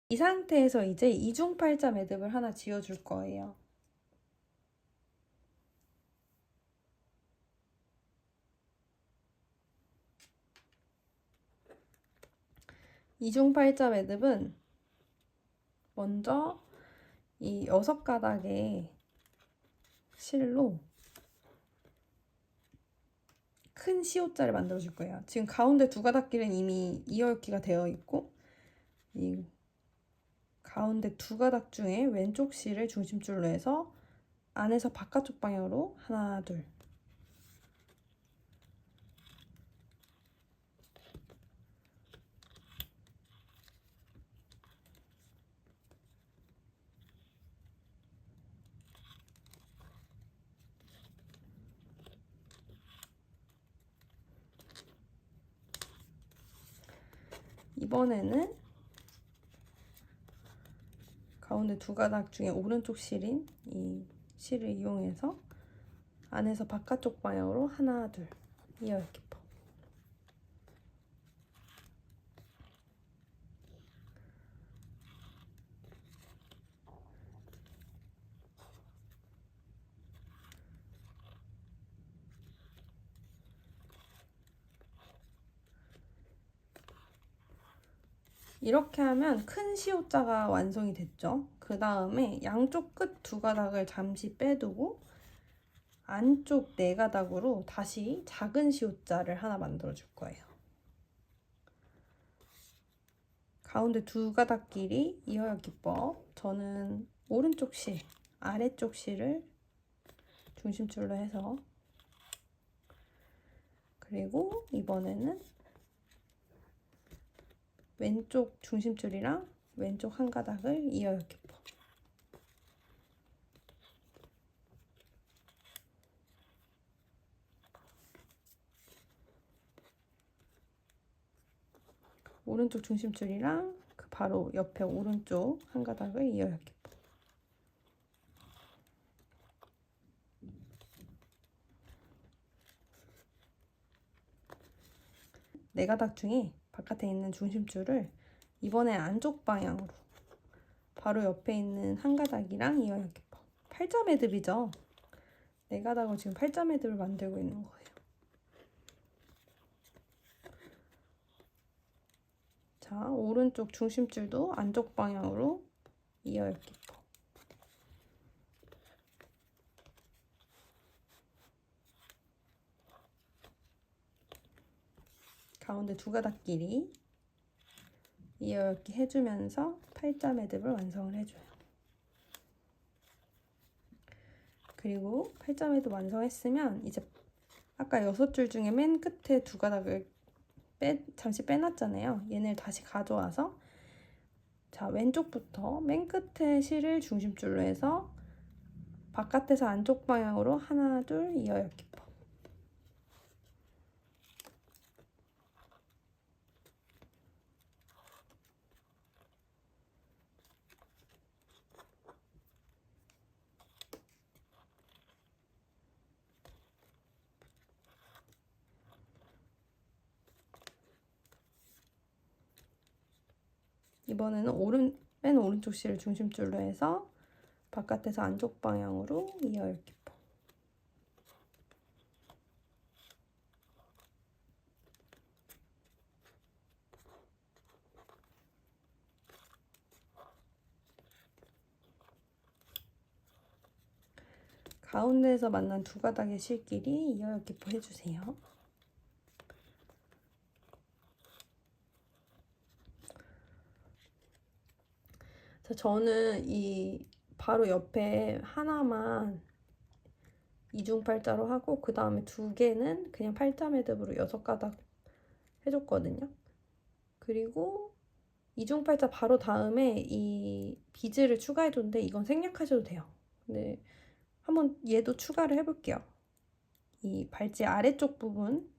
이 상태에서 이제 이중팔자 매듭을 하나 지어줄 거예요. 이중팔자 매듭은 먼저 이 6가닥의 실로 큰 시옷자를 만들어줄 거예요. 지금 가운데 2가닥길은 이미 이어읽기가 되어 있고, 이 가운데 2가닥 중에 왼쪽 실을 중심줄로 해서 안에서 바깥쪽 방향으로 하나, 둘. 이번에는 가운데 2가닥 중에 오른쪽 실인 이 실을 이용해서 안에서 바깥쪽 방향으로 하나, 둘. 이어읽기. 이렇게 하면 큰 시옷자가 완성이 됐죠. 그 다음에 양쪽 끝 2가닥을 잠시 빼두고 안쪽 4가닥으로 다시 작은 시옷자를 하나 만들어 줄 거예요. 가운데 2가닥끼리 이어열 기법. 저는 오른쪽 실, 아래쪽 실을 중심줄로 해서, 그리고 이번에는 왼쪽 중심줄이랑 왼쪽 한 가닥을 이어열 기법. 오른쪽 중심줄이랑 그 바로 옆에 오른쪽 한 가닥을 이어열 기법. 네 가닥 중에 바깥에 있는 중심줄을 이번에 안쪽 방향으로 바로 옆에 있는 한 가닥이랑 이어열 기법. 팔자 매듭이죠. 네 가닥을 지금 팔자 매듭을 만들고 있는 거예요. 자, 오른쪽 중심줄도 안쪽 방향으로 이어열 기법. 가운데 2가닥끼리 이어열기 해주면서 팔자 매듭을 완성을 해줘요. 그리고 팔자 매듭 완성했으면 이제 아까 6줄 중에 맨 끝에 2가닥을 잠시 빼놨잖아요. 얘네를 다시 가져와서, 자, 왼쪽부터 맨 끝에 실을 중심줄로 해서 바깥에서 안쪽 방향으로 하나, 둘 이어열 기법. 이번에는 맨 오른쪽 실을 중심줄로 해서 바깥에서 안쪽 방향으로 이어열 기법. 가운데에서 만난 2가닥의 실끼리 이어열 기법 해주세요. 자, 저는 이 바로 옆에 하나만 이중팔자로 하고 그 다음에 2개는 그냥 팔자 매듭으로 6가닥 해줬거든요. 그리고 이중팔자 바로 다음에 이 비즈를 추가해줬는데 이건 생략하셔도 돼요. 근데 한번 얘도 추가를 해볼게요. 이 발찌 아래쪽 부분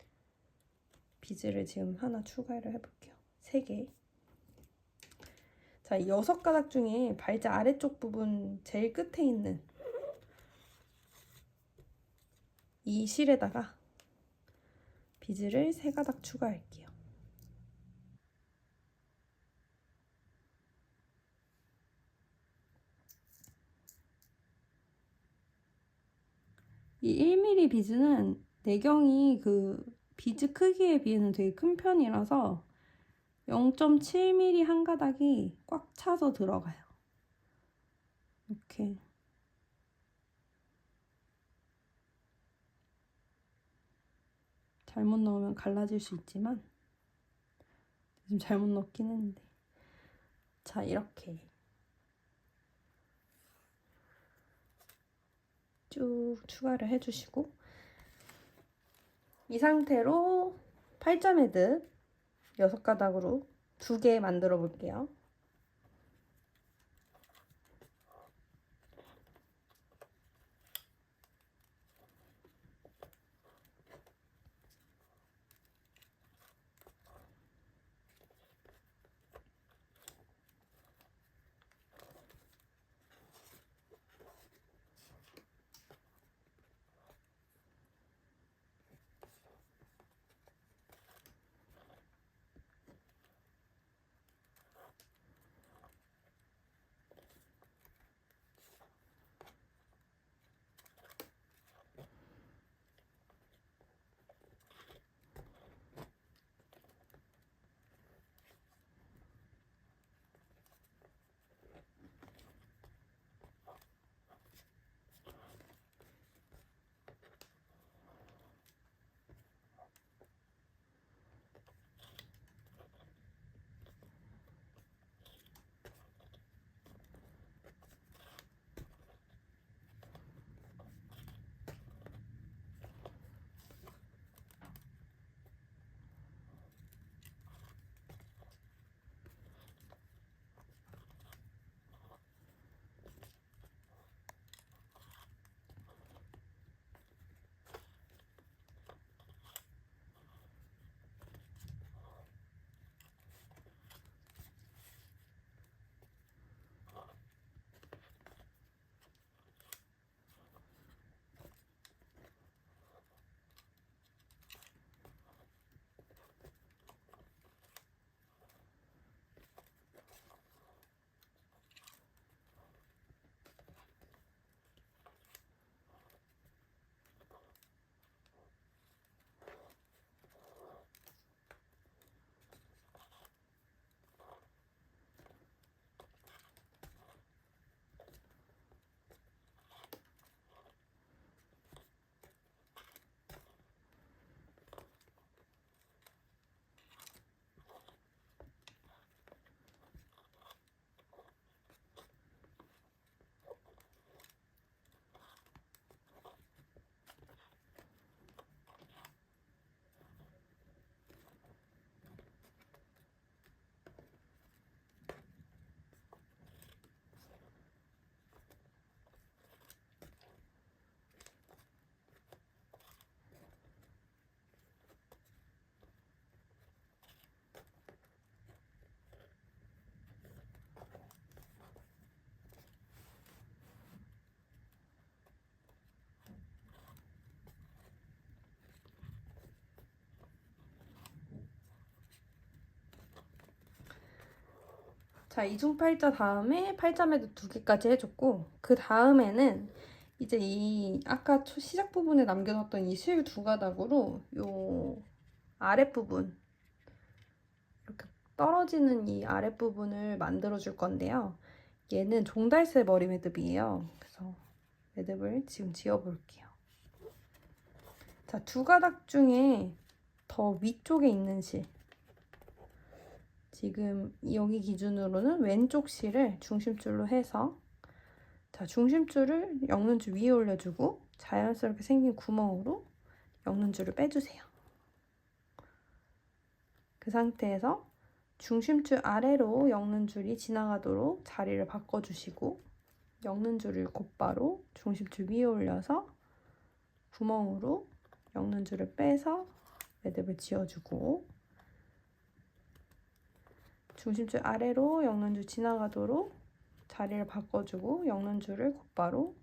비즈를 지금 하나 추가를 해볼게요. 3개. 자, 이 6가닥 중에 발자 아래쪽 부분 제일 끝에 있는 이 실에다가 비즈를 3가닥 추가할게요. 이 1mm 비즈는 내경이 그 비즈 크기에 비해는 되게 큰 편이라서 0.7mm 한 가닥이 꽉 차서 들어가요. 이렇게. 잘못 넣으면 갈라질 수 있지만 지금 잘못 넣긴 했는데. 자, 이렇게 쭉 추가를 해주시고 이 상태로 8점 헤드 6가닥으로 2개 만들어 볼게요. 자, 이중팔자 다음에 팔자매도 2개까지 해줬고 그 다음에는 이제 이 아까 시작 부분에 남겨놨던 이 실 2가닥으로 요 아랫부분 이렇게 떨어지는 이 아랫부분을 만들어 줄 건데요. 얘는 종달새 머리 매듭이에요. 그래서 매듭을 지금 지어 볼게요. 자, 2가닥 중에 더 위쪽에 있는 실, 지금 여기 기준으로는 왼쪽 실을 중심줄로 해서, 자, 중심줄을 엮는 줄 위에 올려주고 자연스럽게 생긴 구멍으로 엮는 줄을 빼주세요. 그 상태에서 중심줄 아래로 엮는 줄이 지나가도록 자리를 바꿔주시고 엮는 줄을 곧바로 중심줄 위에 올려서 구멍으로 엮는 줄을 빼서 매듭을 지어주고, 중심줄 아래로 엮는 줄 지나가도록 자리를 바꿔주고 엮는 줄을 곧바로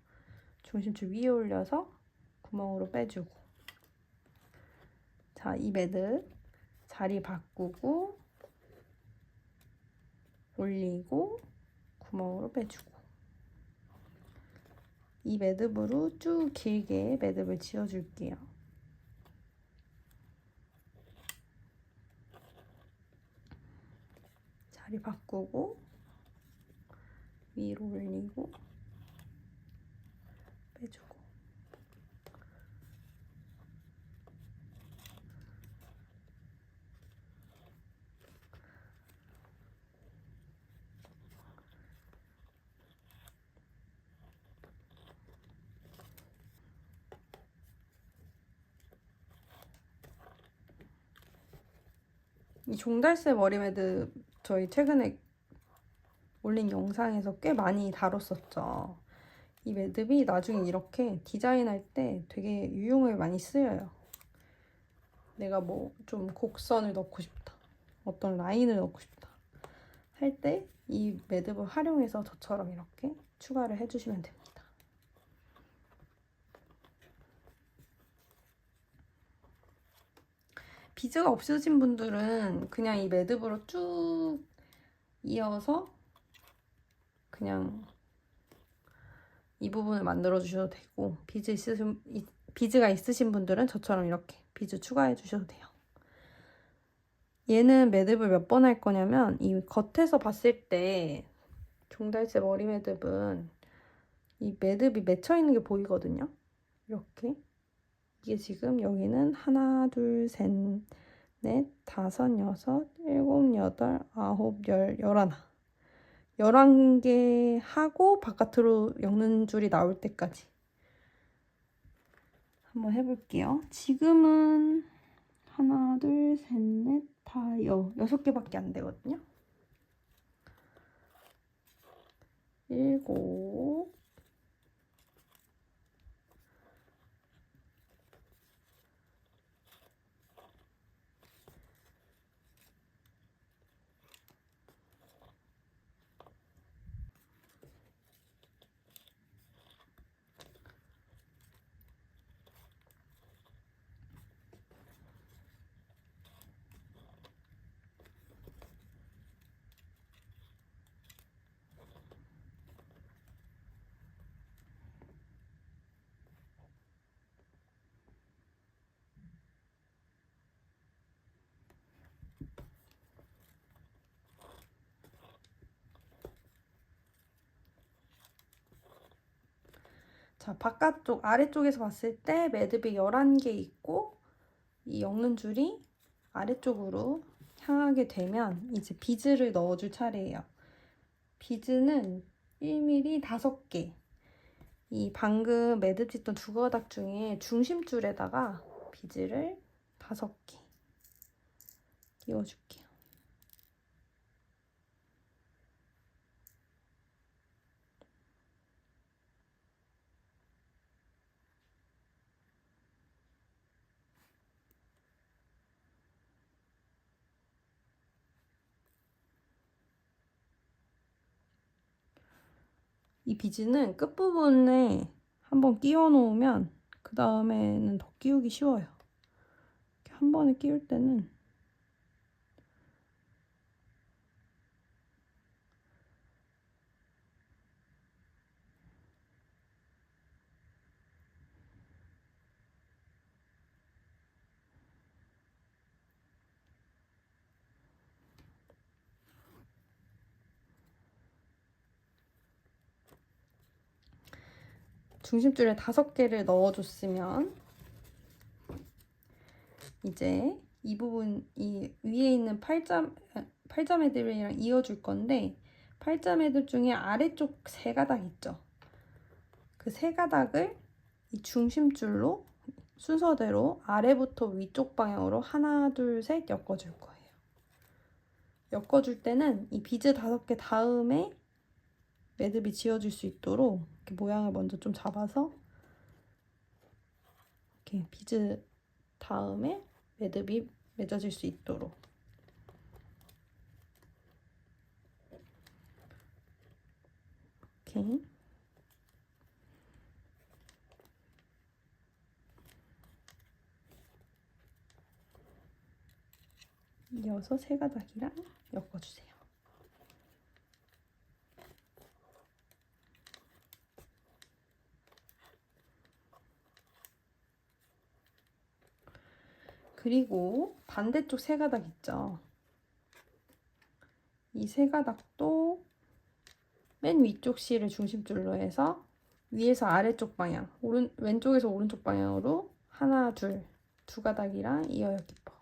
중심줄 위에 올려서 구멍으로 빼주고, 자, 이 매듭 자리 바꾸고 올리고 구멍으로 빼주고, 이 매듭으로 쭉 길게 매듭을 지어줄게요. 자리 바꾸고 위로 올리고 빼주고. 이 종달새 머리 매듭 저희 최근에 올린 영상에서 꽤 많이 다뤘었죠. 이 매듭이 나중에 이렇게 디자인할 때 되게 유용하게 많이 쓰여요. 내가 뭐 좀 곡선을 넣고 싶다, 어떤 라인을 넣고 싶다 할 때 이 매듭을 활용해서 저처럼 이렇게 추가를 해주시면 됩니다. 비즈가 없으신 분들은 그냥 이 매듭으로 쭉 이어서 그냥 이 부분을 만들어 주셔도 되고, 비즈가 있으신 분들은 저처럼 이렇게 비즈 추가해 주셔도 돼요. 얘는 매듭을 몇 번 할 거냐면, 이 겉에서 봤을 때 종달새 머리 매듭은 이 매듭이 맺혀 있는 게 보이거든요. 이렇게. 이게 지금 여기는 하나, 둘, 셋, 넷, 다섯, 여섯, 일곱, 여덟, 아홉, 열, 열하나. 11개 하고 바깥으로 엮는 줄이 나올 때까지 한번 해볼게요. 지금은 하나, 둘, 셋, 넷, 다 6개밖에 안 되거든요. 7, 자, 바깥쪽 아래쪽에서 봤을 때 매듭이 11개 있고 이 엮는 줄이 아래쪽으로 향하게 되면 이제 비즈를 넣어줄 차례예요. 비즈는 1mm 5개. 이 방금 매듭 짓던 두 가닥 중에 중심줄에다가 비즈를 5개 끼워줄게요. 이 비즈는 끝부분에 한번 끼워 놓으면 그 다음에는 더 끼우기 쉬워요. 한 번에 끼울 때는 중심줄에 5개를 넣어줬으면 이제 이 부분, 이 위에 있는 팔자 매듭이랑 이어줄 건데, 팔자 매듭 중에 아래쪽 3가닥 있죠. 그 3가닥을 이 중심줄로 순서대로 아래부터 위쪽 방향으로 하나, 둘, 셋 엮어줄 거예요. 엮어줄 때는 이 비즈 5개 다음에 매듭이 지어질 수 있도록 이렇게 모양을 먼저 좀 잡아서 이렇게 비즈 다음에 매듭이 맺어질 수 있도록. 이렇게. 이어서 3가닥이랑 엮어주세요. 그리고 반대쪽 세 가닥 있죠. 이 세 가닥도 맨 위쪽 실을 중심줄로 해서 위에서 아래쪽 방향, 왼쪽에서 오른쪽 방향으로 하나, 두 가닥이랑 이어요 기퍼.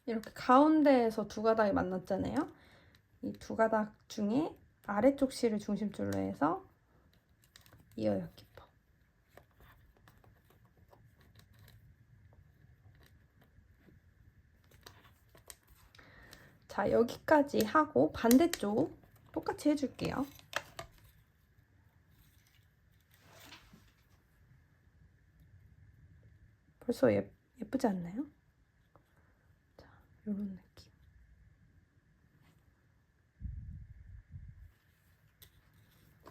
이렇게 가운데에서 두 가닥이 만났잖아요. 이 두 가닥 중에 아래쪽 실을 중심줄로 해서 이어요 기퍼. 자, 여기까지 하고 반대쪽 똑같이 해줄게요. 벌써 예쁘지 않나요? 자, 요런 느낌.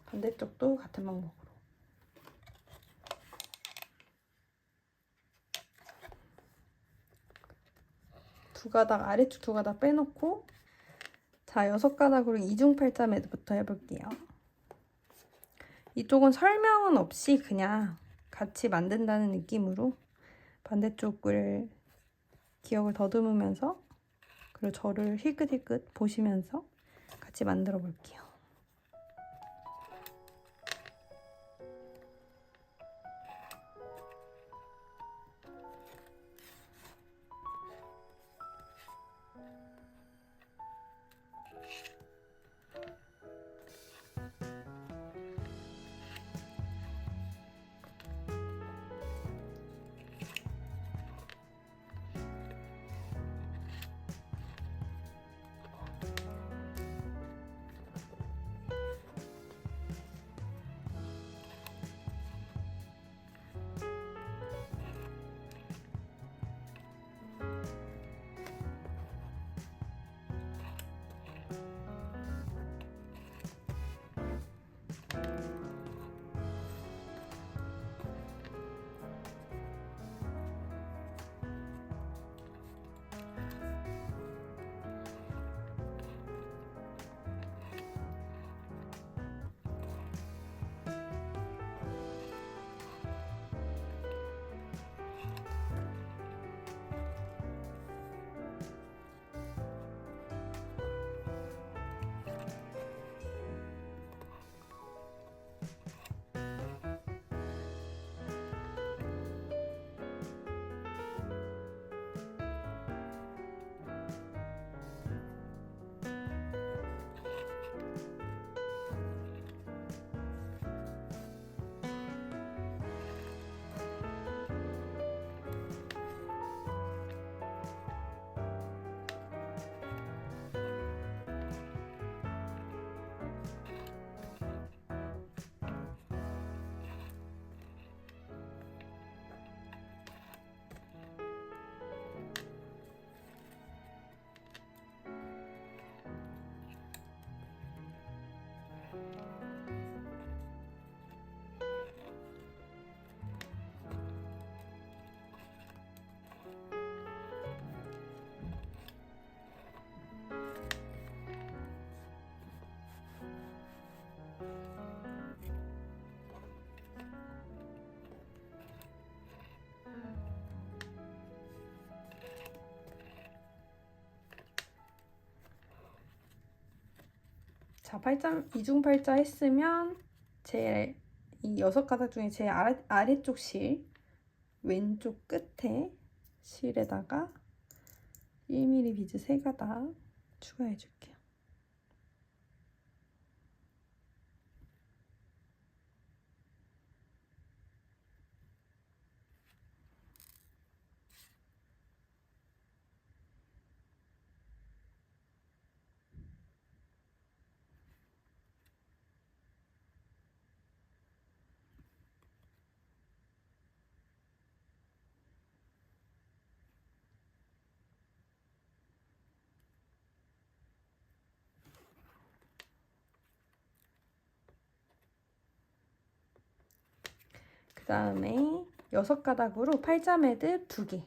반대쪽도 같은 방법으로. 두 가닥, 아래쪽 두 가닥 빼놓고, 자, 6가닥으로 이중팔자 매듭부터 해볼게요. 이쪽은 설명은 없이 그냥 같이 만든다는 느낌으로 반대쪽을 기억을 더듬으면서, 그리고 저를 힐끗힐끗 보시면서 같이 만들어 볼게요. 자, 이중팔자 했으면 이 6가닥 중에 제일 아래쪽 실, 왼쪽 끝에 실에다가 1mm 비즈 3가닥 추가해 줄게요. 그 다음에 6가닥으로 팔자 매듭 2개.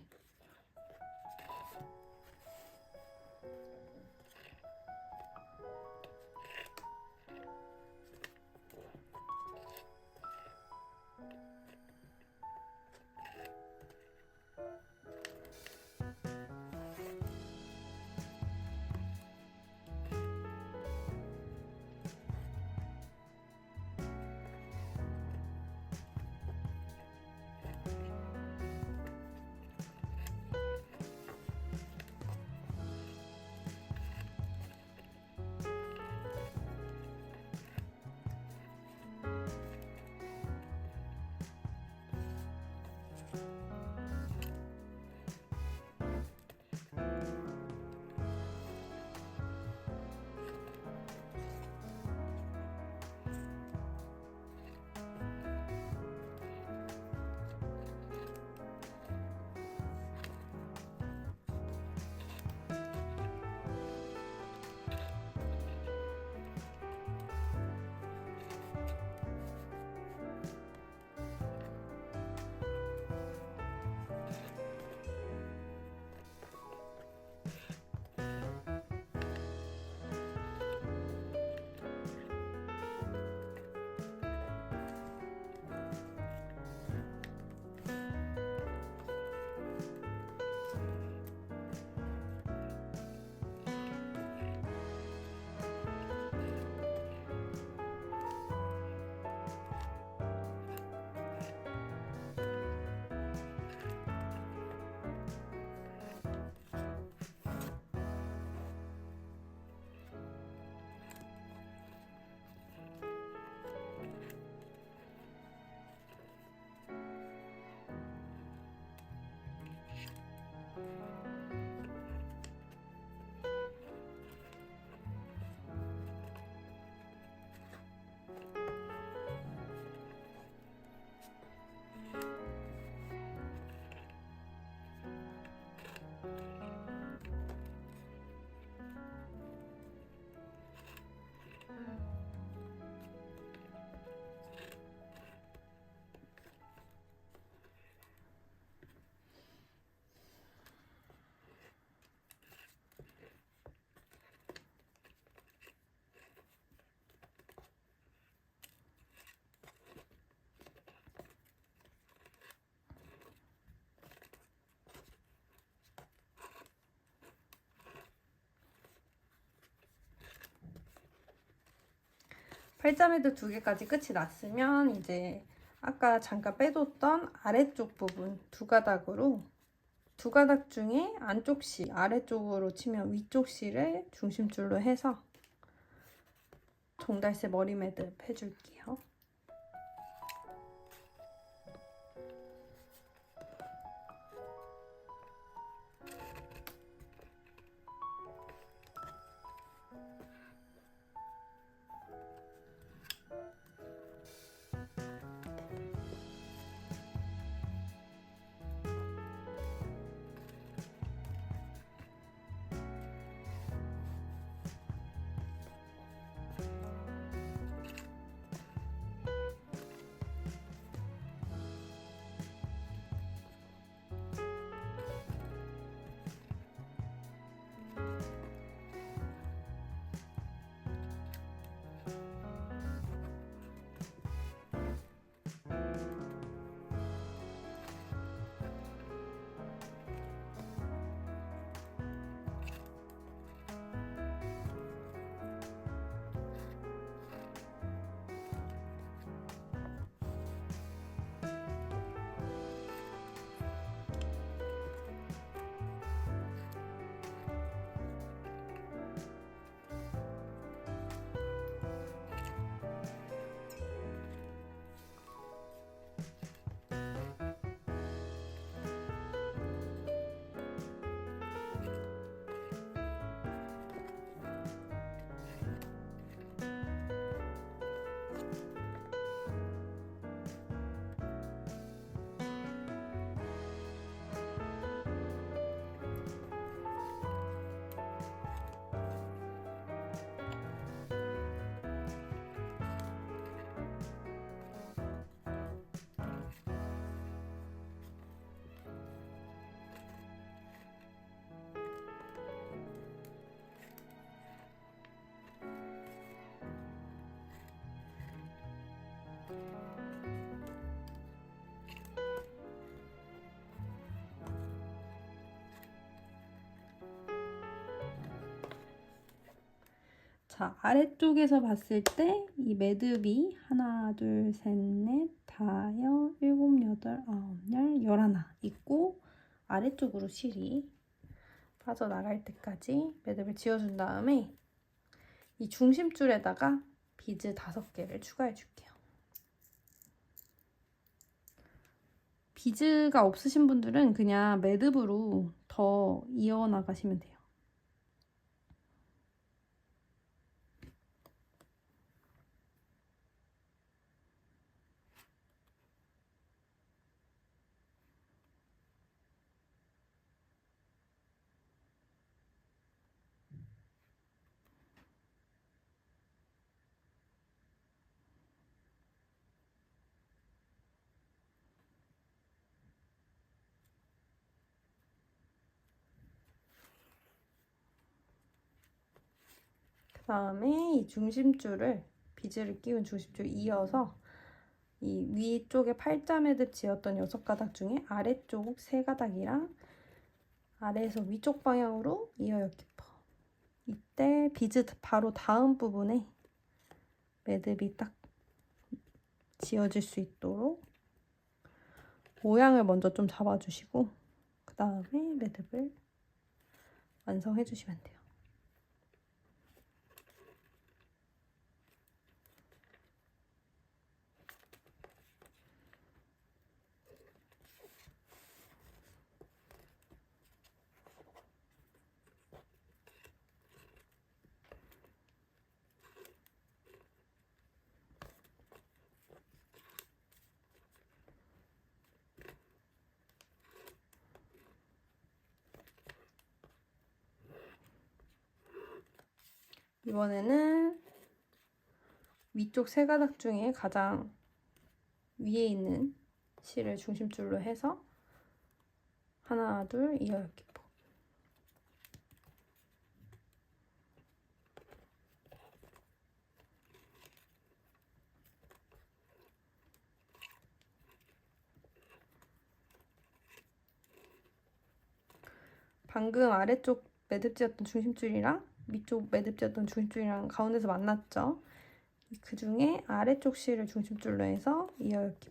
팔자 매듭 2개까지 끝이 났으면 이제 아까 잠깐 빼뒀던 아래쪽 부분 2가닥으로 2가닥 중에 안쪽 실, 아래쪽으로 치면 위쪽 실을 중심줄로 해서 종달새 머리 매듭 해줄게요. 자, 아래쪽에서 봤을 때 이 매듭이 하나, 둘, 셋, 넷, 다섯, 일곱, 여덟, 아홉, 열, 열하나 있고 아래쪽으로 실이 빠져나갈 때까지 매듭을 지어준 다음에 이 중심줄에다가 비즈 5개를 추가해 줄게요. 비즈가 없으신 분들은 그냥 매듭으로 더 이어나가시면 돼요. 그 다음에 이 중심줄을, 비즈를 끼운 중심줄 이어서 이 위쪽에 팔자 매듭 지었던 6가닥 중에 아래쪽 3가닥이랑 아래에서 위쪽 방향으로 이어요 깊어. 이때 비즈 바로 다음 부분에 매듭이 딱 지어질 수 있도록 모양을 먼저 좀 잡아주시고 그 다음에 매듭을 완성해 주시면 돼요. 이번에는 위쪽 3가닥 중에 가장 위에 있는 실을 중심줄로 해서 하나, 둘, 이어요 깊어. 방금 아래쪽 매듭지었던 중심줄이랑 위쪽 매듭지었던 중심줄이랑 가운데서 만났죠? 그 중에 아래쪽 실을 중심줄로 해서 이어엮기